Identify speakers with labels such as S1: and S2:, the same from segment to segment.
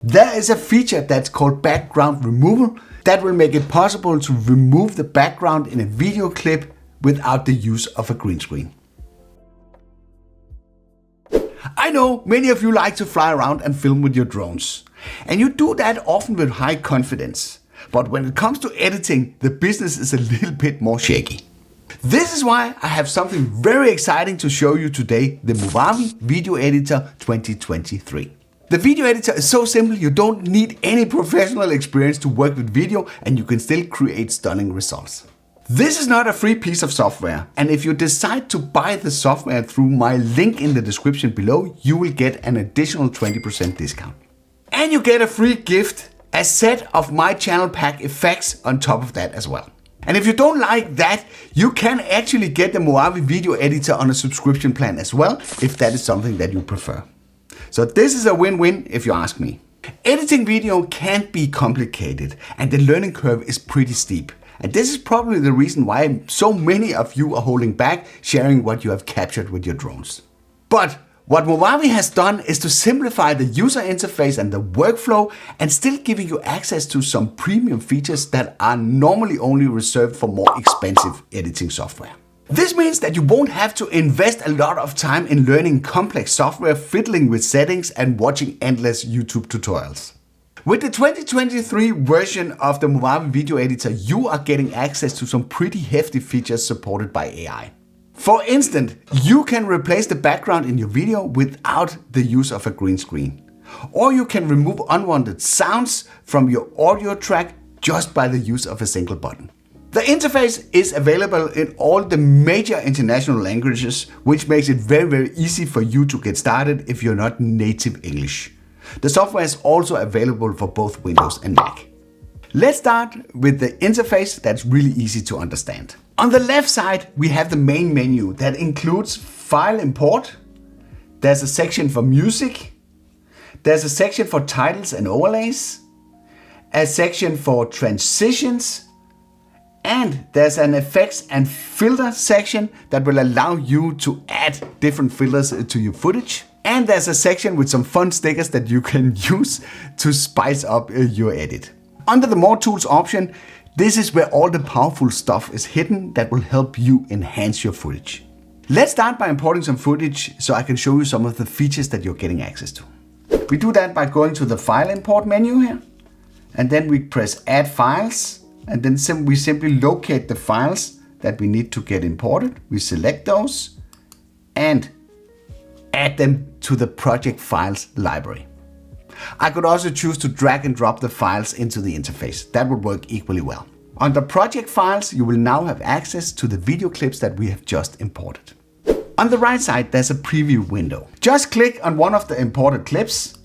S1: There is a feature that's called background removal that will make it possible to remove the background in a video clip without the use of a green screen. I know many of you like to fly around and film with your drones, and you do that often with high confidence. But when it comes to editing, the business is a little bit more shaky. This is why I have something very exciting to show you today, the Movavi Video Editor 2023. The video editor is so simple you don't need any professional experience to work with video, and you can still create stunning results. This is not a free piece of software, and if you decide to buy the software through my link in the description below, you will get an additional 20% discount. And you get a free gift, a set of my channel pack effects on top of that as well. And if you don't like that, you can actually get the Movavi Video Editor on a subscription plan as well, if that is something that you prefer. So this is a win-win if you ask me. Editing video can be complicated and the learning curve is pretty steep. And this is probably the reason why so many of you are holding back sharing what you have captured with your drones. But what Movavi has done is to simplify the user interface and the workflow and still giving you access to some premium features that are normally only reserved for more expensive editing software. This means that you won't have to invest a lot of time in learning complex software, fiddling with settings and watching endless YouTube tutorials. With the 2023 version of the Movavi Video Editor, you are getting access to some pretty hefty features supported by AI. For instance, you can replace the background in your video without the use of a green screen. Or you can remove unwanted sounds from your audio track just by the use of a single button. The interface is available in all the major international languages, which makes it very easy for you to get started if you're not native English. The software is also available for both Windows and Mac. Let's start with the interface that's really easy to understand. On the left side, we have the main menu that includes file import. There's a section for music. There's a section for titles and overlays. A section for transitions. And there's an effects and filter section that will allow you to add different filters to your footage. And there's a section with some fun stickers that you can use to spice up your edit. Under the More Tools option, this is where all the powerful stuff is hidden that will help you enhance your footage. Let's start by importing some footage so I can show you some of the features that you're getting access to. We do that by going to the File Import menu here, and then we press Add Files. And then we simply locate the files that we need to get imported. We select those and add them to the project files library. I could also choose to drag and drop the files into the interface. That would work equally well. Under project files, you will now have access to the video clips that we have just imported. On the right side, there's a preview window. Just click on one of the imported clips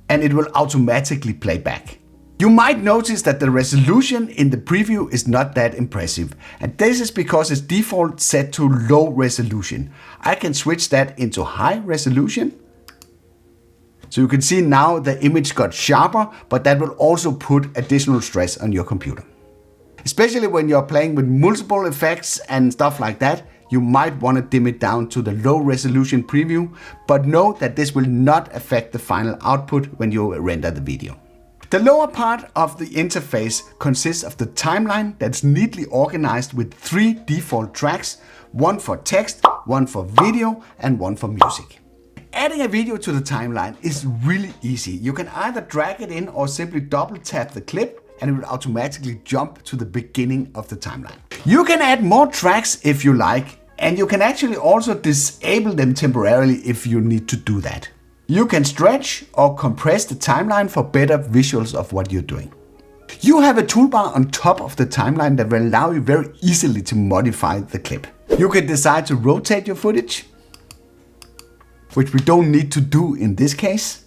S1: and it will automatically play back. You might notice that the resolution in the preview is not that impressive, and this is because it's default set to low resolution. I can switch that into high resolution. So you can see now the image got sharper, but that will also put additional stress on your computer. Especially when you're playing with multiple effects and stuff like that, you might want to dim it down to the low resolution preview, but know that this will not affect the final output when you render the video. The lower part of the interface consists of the timeline that's neatly organized with 3 default tracks, one for text, one for video, and one for music. Adding a video to the timeline is really easy. You can either drag it in or simply double tap the clip and it will automatically jump to the beginning of the timeline. You can add more tracks if you like, and you can actually also disable them temporarily if you need to do that. You can stretch or compress the timeline for better visuals of what you're doing. You have a toolbar on top of the timeline that will allow you very easily to modify the clip. You can decide to rotate your footage, which we don't need to do in this case.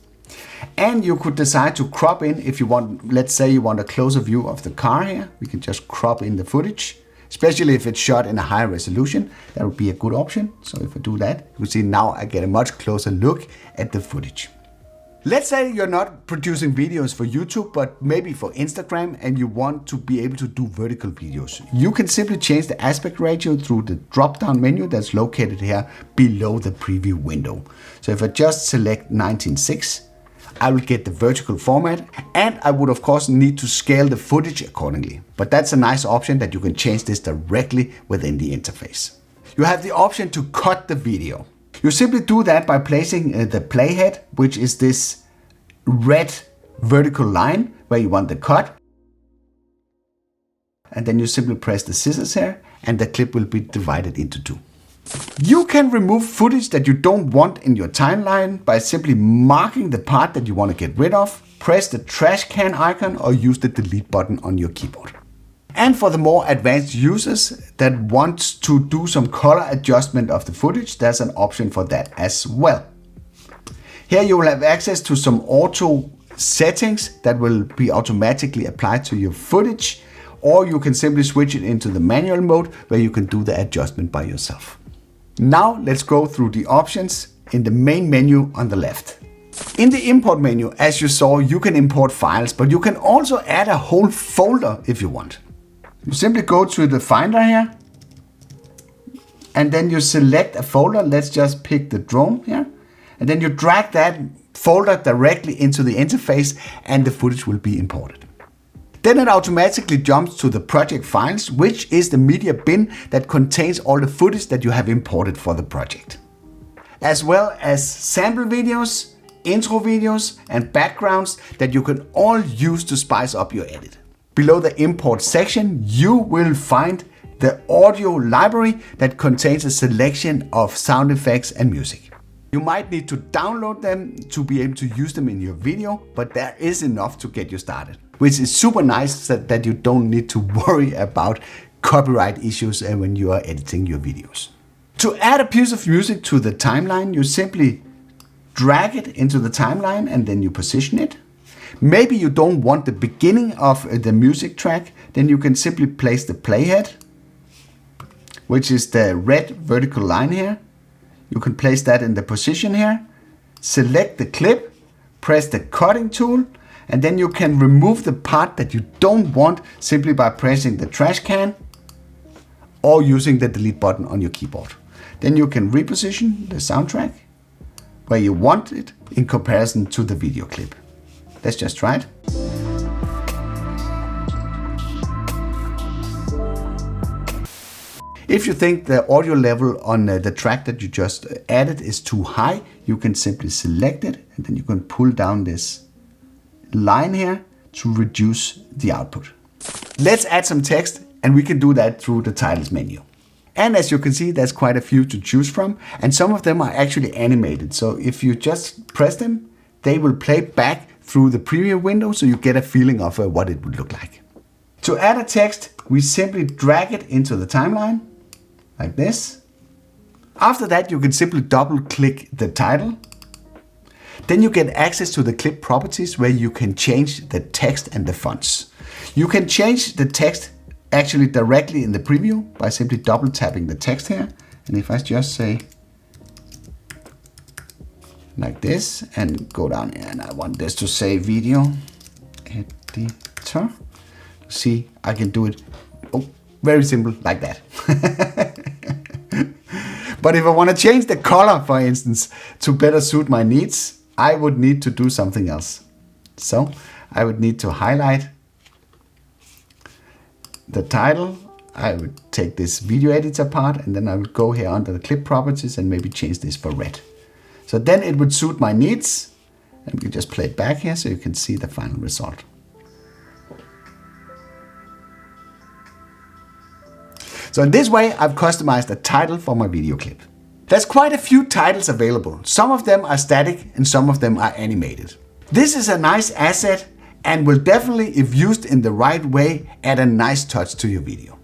S1: And you could decide to crop in if you want, let's say you want a closer view of the car here. We can just crop in the footage, especially if it's shot in a high resolution. That would be a good option. So if I do that, you see now I get a much closer look at the footage. Let's say you're not producing videos for YouTube, but maybe for Instagram, and you want to be able to do vertical videos. You can simply change the aspect ratio through the drop-down menu that's located here below the preview window. So if I just select 19:6, I will get the vertical format, and I would of course need to scale the footage accordingly. But that's a nice option that you can change this directly within the interface. You have the option to cut the video. You simply do that by placing the playhead, which is this red vertical line where you want the cut. And then you simply press the scissors here, and the clip will be divided into two. You can remove footage that you don't want in your timeline by simply marking the part that you want to get rid of, press the trash can icon, or use the delete button on your keyboard. And for the more advanced users that want to do some color adjustment of the footage, there's an option for that as well. Here you will have access to some auto settings that will be automatically applied to your footage, or you can simply switch it into the manual mode where you can do the adjustment by yourself. Now let's go through the options in the main menu on the left. In the import menu, as you saw, you can import files, but you can also add a whole folder if you want. You simply go to the Finder here, and then you select a folder. Let's just pick the drone here, and then you drag that folder directly into the interface, and the footage will be imported. Then it automatically jumps to the project files, which is the media bin that contains all the footage that you have imported for the project, as well as sample videos, intro videos, and backgrounds that you can all use to spice up your edit. Below the import section, you will find the audio library that contains a selection of sound effects and music. You might need to download them to be able to use them in your video, but there is enough to get you started, which is super nice that you don't need to worry about copyright issues when you are editing your videos. To add a piece of music to the timeline, you simply drag it into the timeline and then you position it. Maybe you don't want the beginning of the music track, then you can simply place the playhead, which is the red vertical line here. You can place that in the position here, select the clip, press the cutting tool, and then you can remove the part that you don't want simply by pressing the trash can or using the delete button on your keyboard. Then you can reposition the soundtrack where you want it in comparison to the video clip. Let's just try it. If you think the audio level on the track that you just added is too high, you can simply select it, and then you can pull down this line here to reduce the output. Let's add some text, and we can do that through the titles menu. And as you can see, there's quite a few to choose from, and some of them are actually animated. So if you just press them, they will play back through the preview window, so you get a feeling of what it would look like. To add a text, we simply drag it into the timeline, like this. After that, you can simply double click the title. Then you get access to the clip properties where you can change the text and the fonts. You can change the text actually directly in the preview by simply double tapping the text here. And if I just say like this and go down here, and I want this to say Video Editor. See, I can do it very simple like that. But if I want to change the color, for instance, to better suit my needs, I would need to do something else. So I would need to highlight the title. I would take this video editor part, and then I would go here under the clip properties and maybe change this for red. So then it would suit my needs, and we can just play it back here so you can see the final result. So in this way, I've customized a title for my video clip. There's quite a few titles available. Some of them are static and some of them are animated. This is a nice asset and will definitely, if used in the right way, add a nice touch to your video.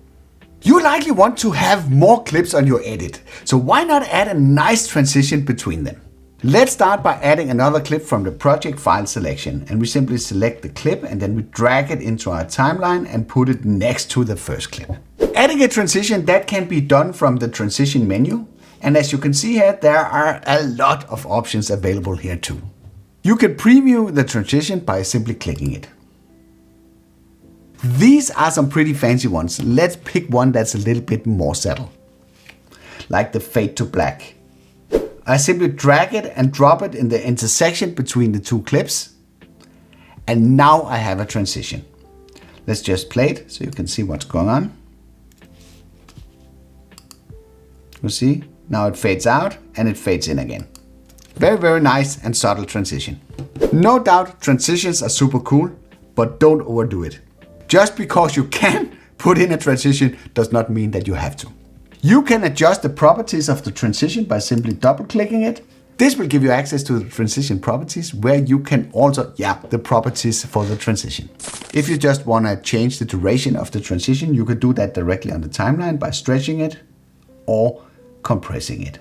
S1: You likely want to have more clips on your edit, so why not add a nice transition between them? Let's start by adding another clip from the project file selection, and we simply select the clip and then we drag it into our timeline and put it next to the first clip. Adding a transition, that can be done from the transition menu, and as you can see here, there are a lot of options available here too. You can preview the transition by simply clicking it. These are some pretty fancy ones. Let's pick one that's a little bit more subtle, like the fade to black. I simply drag it and drop it in the intersection between the two clips. And now I have a transition. Let's just play it so you can see what's going on. You see, now it fades out and it fades in again. Very, very nice and subtle transition. No doubt transitions are super cool, but don't overdo it. Just because you can put in a transition does not mean that you have to. You can adjust the properties of the transition by simply double clicking it. This will give you access to the transition properties where you can also, the properties for the transition. If you just want to change the duration of the transition, you can do that directly on the timeline by stretching it or compressing it.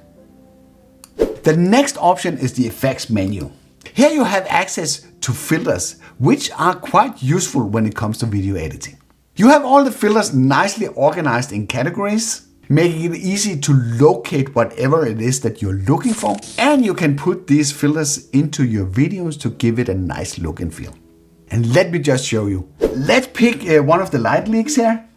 S1: The next option is the effects menu. Here you have access to filters, which are quite useful when it comes to video editing. You have all the filters nicely organized in categories, making it easy to locate whatever it is that you're looking for. And you can put these filters into your videos to give it a nice look and feel. And let me just show you. Let's pick one of the light leaks here.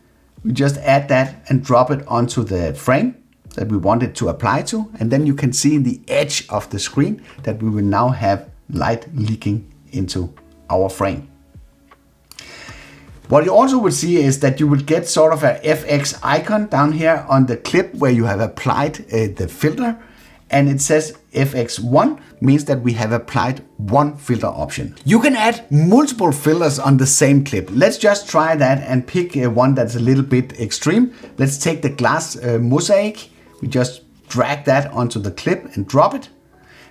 S1: We just add that and drop it onto the frame that we want it to apply to. And then you can see in the edge of the screen that we will now have light leaking into our frame. What you also will see is that you will get sort of a FX icon down here on the clip where you have applied the filter, and it says FX1 means that we have applied one filter option. You can add multiple filters on the same clip. Let's just try that and pick one that's a little bit extreme. Let's take the glass mosaic. We just drag that onto the clip and drop it.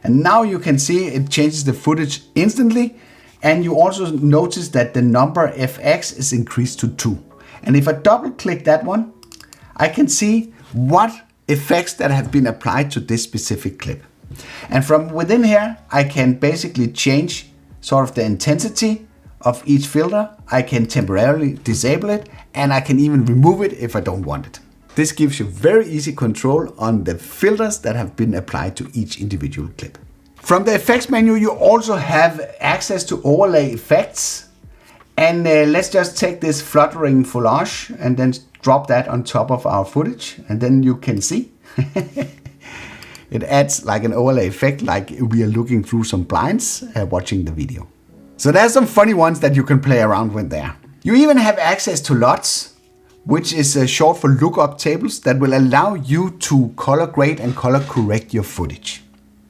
S1: And now you can see it changes the footage instantly. And you also notice that the number FX is increased to 2. And if I double click that one, I can see what effects that have been applied to this specific clip. And from within here, I can basically change sort of the intensity of each filter. I can temporarily disable it, and I can even remove it if I don't want it. This gives you very easy control on the filters that have been applied to each individual clip. From the effects menu, you also have access to overlay effects. And let's just take this fluttering foliage and then drop that on top of our footage. And then you can see it adds like an overlay effect, like we are looking through some blinds watching the video. So there's some funny ones that you can play around with there. You even have access to LUTs, which is short for lookup tables that will allow you to color grade and color correct your footage.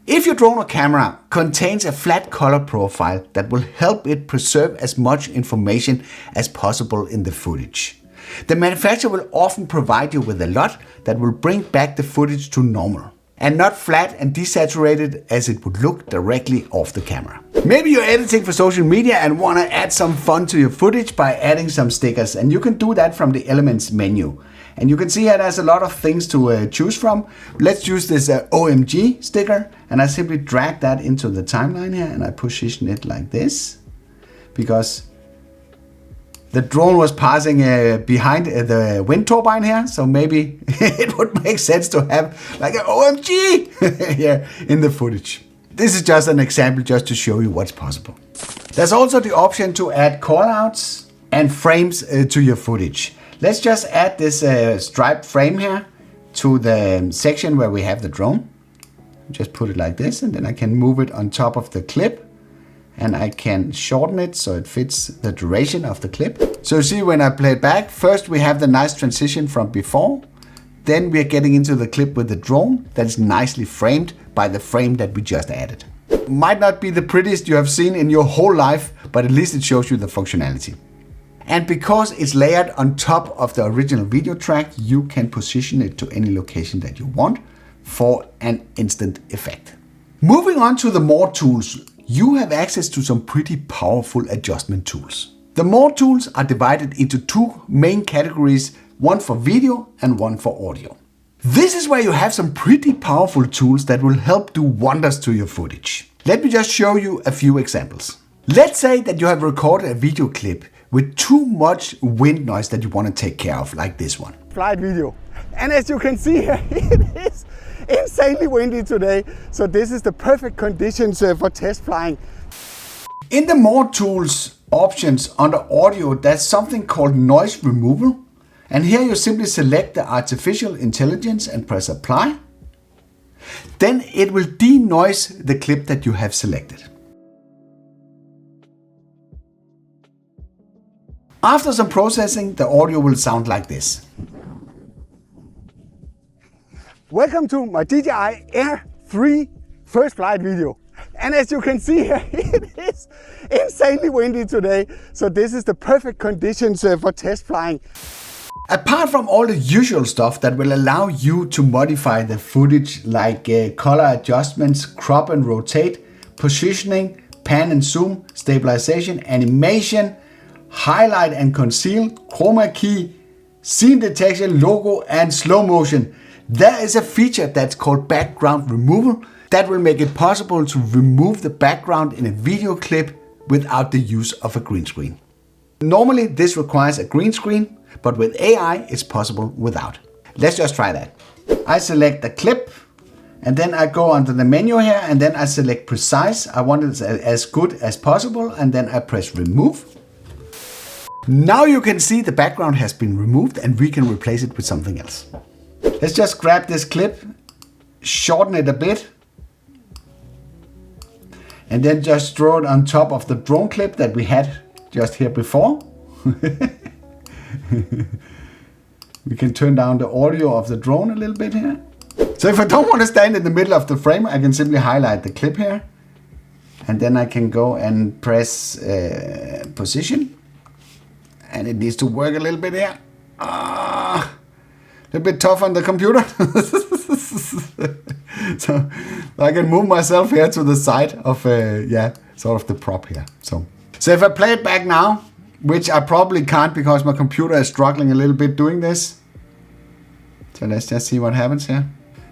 S1: If your drone or camera contains a flat color profile that will help it preserve as much information as possible in the footage, the manufacturer will often provide you with a LUT that will bring back the footage to normal and not flat and desaturated as it would look directly off the camera. Maybe you're editing for social media and want to add some fun to your footage by adding some stickers, and you can do that from the Elements menu. And you can see here there's a lot of things to choose from. Let's use this OMG sticker, and I simply drag that into the timeline here and I position it like this because the drone was passing behind the wind turbine here, so maybe it would make sense to have like an OMG here in the footage. This is just an example just to show you what's possible. There's also the option to add callouts and frames to your footage. Let's just add this striped frame here to the section where we have the drone. Just put it like this, and then I can move it on top of the clip, and I can shorten it so it fits the duration of the clip. So you see, when I play it back, first we have the nice transition from before. Then we are getting into the clip with the drone that is nicely framed by the frame that we just added. Might not be the prettiest you have seen in your whole life, but at least it shows you the functionality. And because it's layered on top of the original video track, you can position it to any location that you want for an instant effect. Moving on to the More tools, you have access to some pretty powerful adjustment tools. The More tools are divided into two main categories, one for video and one for audio. This is where you have some pretty powerful tools that will help do wonders to your footage. Let me just show you a few examples. Let's say that you have recorded a video clip with too much wind noise that you want to take care of, like this one.
S2: Flight video. And as you can see here, it is insanely windy today. So this is the perfect conditions for test flying.
S1: In the More tools options under audio, there's something called noise removal. And here you simply select the artificial intelligence and press apply. Then it will denoise the clip that you have selected. After some processing, the audio will sound like this.
S2: Welcome to my DJI Air 3 first flight video. And as you can see here, it is insanely windy today. So this is the perfect conditions for test flying.
S1: Apart from all the usual stuff that will allow you to modify the footage like color adjustments, crop and rotate, positioning, pan and zoom, stabilization, animation, highlight and conceal, chroma key, scene detection, logo and slow motion, there is a feature that's called background removal that will make it possible to remove the background in a video clip without the use of a green screen. Normally this requires a green screen, but with AI it's possible without. Let's just try that. I select the clip and then I go under the menu here and then I select precise. I want it as good as possible and then I press remove. Now you can see the background has been removed and we can replace it with something else. Let's just grab this clip, shorten it a bit, and then just throw it on top of the drone clip that we had just here before. We can turn down the audio of the drone a little bit here. So if I don't want to stand in the middle of the frame, I can simply highlight the clip here. And then I can go and press position. And it needs to work a little bit here. A little bit tough on the computer. So I can move myself here to the side of sort of the prop here. So if I play it back now, which I probably can't because my computer is struggling a little bit doing this. So let's just see what happens here.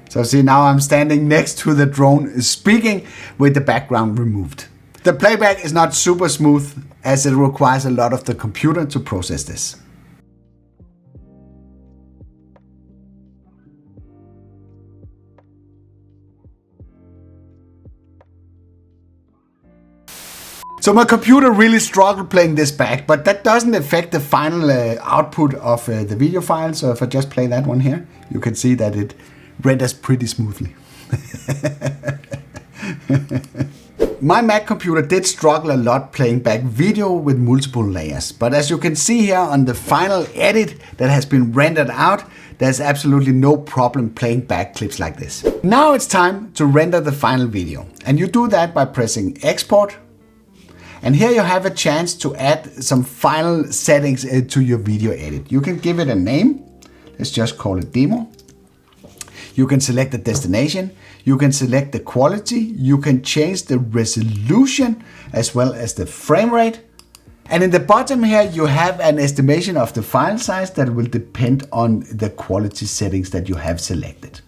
S1: So see, now I'm standing next to the drone speaking with the background removed. The playback is not super smooth as it requires a lot of the computer to process this. So my computer really struggled playing this back, but that doesn't affect the final output of the video file. So if I just play that one here, you can see that it renders pretty smoothly. My Mac computer did struggle a lot playing back video with multiple layers, but as you can see here on the final edit that has been rendered out, there's absolutely no problem playing back clips like this. Now it's time to render the final video, and you do that by pressing export. And here you have a chance to add some final settings to your video edit. You can give it a name. Let's just call it demo. You can select the destination. You can select the quality. You can change the resolution as well as the frame rate. And in the bottom here, you have an estimation of the file size that will depend on the quality settings that you have selected.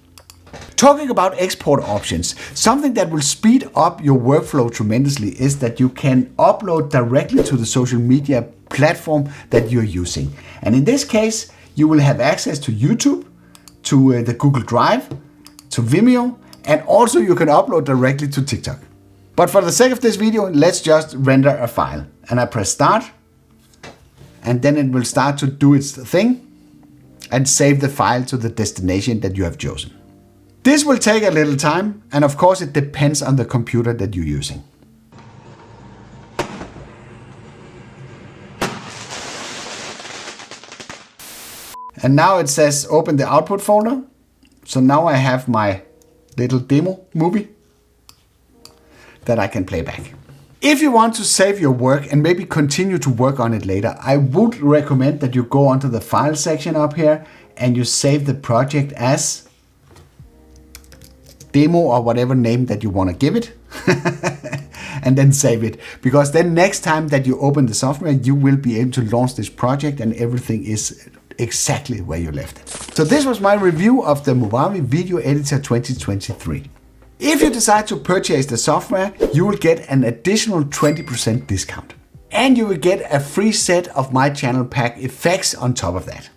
S1: Talking about export options, something that will speed up your workflow tremendously is that you can upload directly to the social media platform that you're using. And in this case, you will have access to YouTube, to the Google Drive, to Vimeo, and also you can upload directly to TikTok. But for the sake of this video, let's just render a file. And I press start, and then it will start to do its thing and save the file to the destination that you have chosen. This will take a little time, and of course it depends on the computer that you're using. And now it says open the output folder. So now I have my little demo movie that I can play back. If you want to save your work and maybe continue to work on it later, I would recommend that you go onto the file section up here and you save the project as demo or whatever name that you want to give it. And then save it, because then next time that you open the software, you will be able to launch this project and everything is exactly where you left it. So this was my review of the Movavi Video Editor 2023. If you decide to purchase the software, you will get an additional 20% discount. And you will get a free set of my channel pack effects on top of that.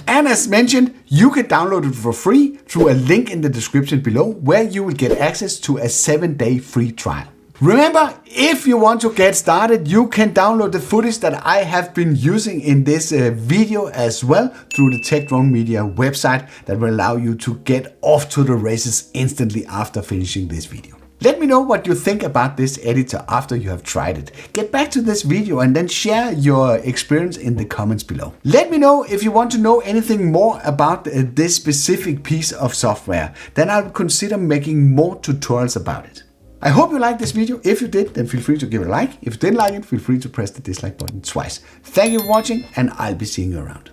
S1: And as mentioned, you can download it for free through a link in the description below, where you will get access to a 7-day free trial. Remember, if you want to get started, you can download the footage that I have been using in this video as well through the Tech Drone Media website that will allow you to get off to the races instantly after finishing this video. Let me know what you think about this editor after you have tried it. Get back to this video and then share your experience in the comments below. Let me know if you want to know anything more about this specific piece of software. Then I'll consider making more tutorials about it. I hope you liked this video. If you did, then feel free to give it a like. If you didn't like it, feel free to press the dislike button twice. Thank you for watching, and I'll be seeing you around.